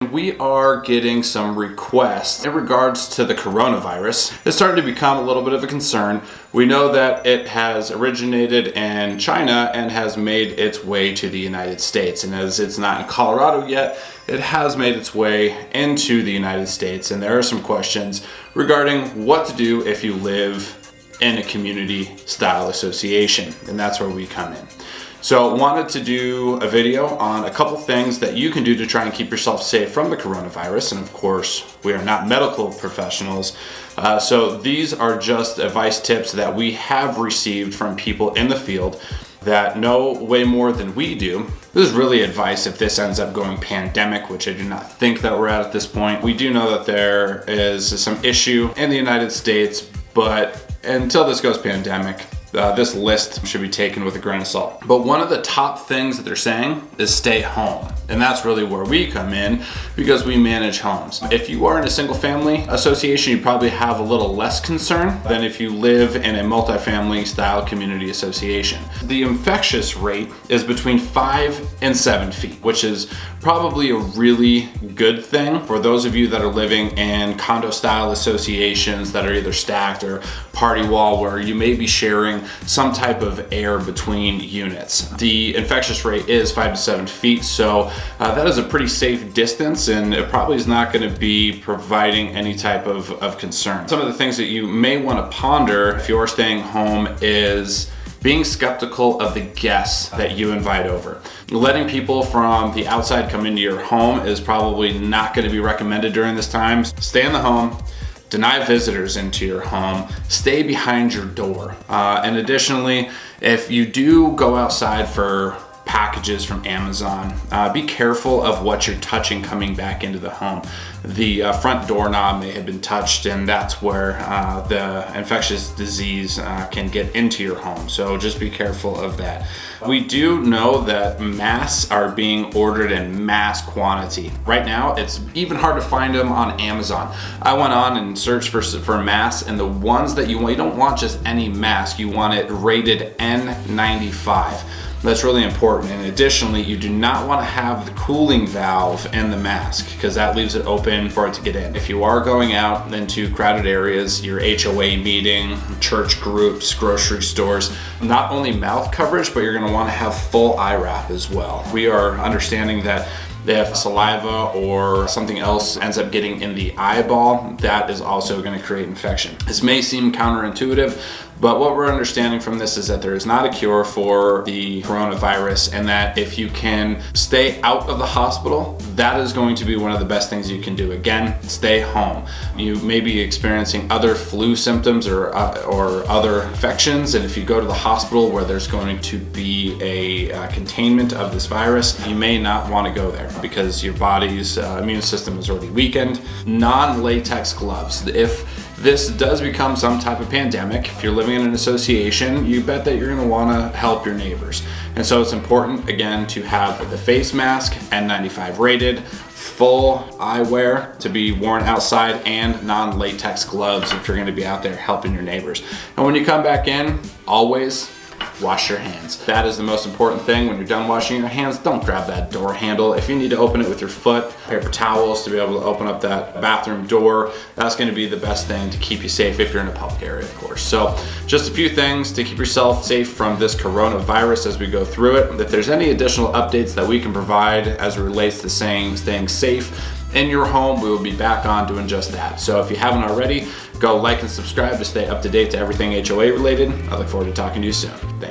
We are getting some requests in regards to the coronavirus. It's starting to become a little bit of a concern. We know that it has originated in China and has made its way to the United States. And as it's not in Colorado yet, it has made its way into the United States. And there are some questions regarding what to do if you live in a community style association. And that's where we come in. So wanted to do a video on a couple things that you can do to try and keep yourself safe from the coronavirus. And of course, we are not medical professionals. So these are just advice tips that we have received from people in the field that know way more than we do. This is really advice if this ends up going pandemic, which I do not think that we're at this point. We do know that there is some issue in the United States, but until this goes pandemic, this list should be taken with a grain of salt. But one of the top things that they're saying is stay home. And that's really where we come in because we manage homes. If you are in a single family association, you probably have a little less concern than if you live in a multifamily style community association. The infectious rate is between 5 and 7 feet, which is probably a really good thing for those of you that are living in condo style associations that are either stacked or party wall, where you may be sharing some type of air between units. The infectious rate is 5 to 7 feet, so that is a pretty safe distance, and it probably is not going to be providing any type of concern. Some of the things that you may want to ponder if you're staying home is being skeptical of the guests that you invite over. Letting people from the outside come into your home is probably not going to be recommended during this time. Stay in the home. Deny visitors into your home, stay behind your door. And additionally, if you do go outside for packages from Amazon, be careful of what you're touching coming back into the home. The front doorknob may have been touched, and that's where the infectious disease can get into your home. So just be careful of that. We do know that masks are being ordered in mass quantity. Right now, it's even hard to find them on Amazon. I went on and searched for masks, and the ones that you don't want just any mask, you want it rated N95. That's really important. And additionally, you do not want to have the cooling valve in the mask because that leaves it open for it to get in. If you are going out into crowded areas, your HOA meeting, church groups, grocery stores, not only mouth coverage, but you're going to want to have full eye wrap as well. We are understanding that if saliva or something else ends up getting in the eyeball, that is also going to create infection. This may seem counterintuitive, but what we're understanding from this is that there is not a cure for the coronavirus, and that if you can stay out of the hospital, that is going to be one of the best things you can do. Again, stay home. You may be experiencing other flu symptoms or other infections, and if you go to the hospital where there's going to be a containment of this virus, you may not want to go there because your body's immune system is already weakened. Non-latex gloves. If this does become some type of pandemic, if you're living in an association, you bet that you're going to want to help your neighbors. And so it's important, again, to have the face mask, N95 rated, full eyewear to be worn outside, and non-latex gloves if you're going to be out there helping your neighbors. And when you come back in, always wash your hands. That is the most important thing. When you're done washing your hands, don't grab that door handle. If you need to open it with your foot, paper towels to be able to open up that bathroom door, that's going to be the best thing to keep you safe if you're in a public area, of course. So just a few things to keep yourself safe from this coronavirus as we go through it. If there's any additional updates that we can provide as it relates to staying safe in your home, we will be back on doing just that. So if you haven't already, go like and subscribe to stay up to date to everything HOA related. I look forward to talking to you soon. Thanks.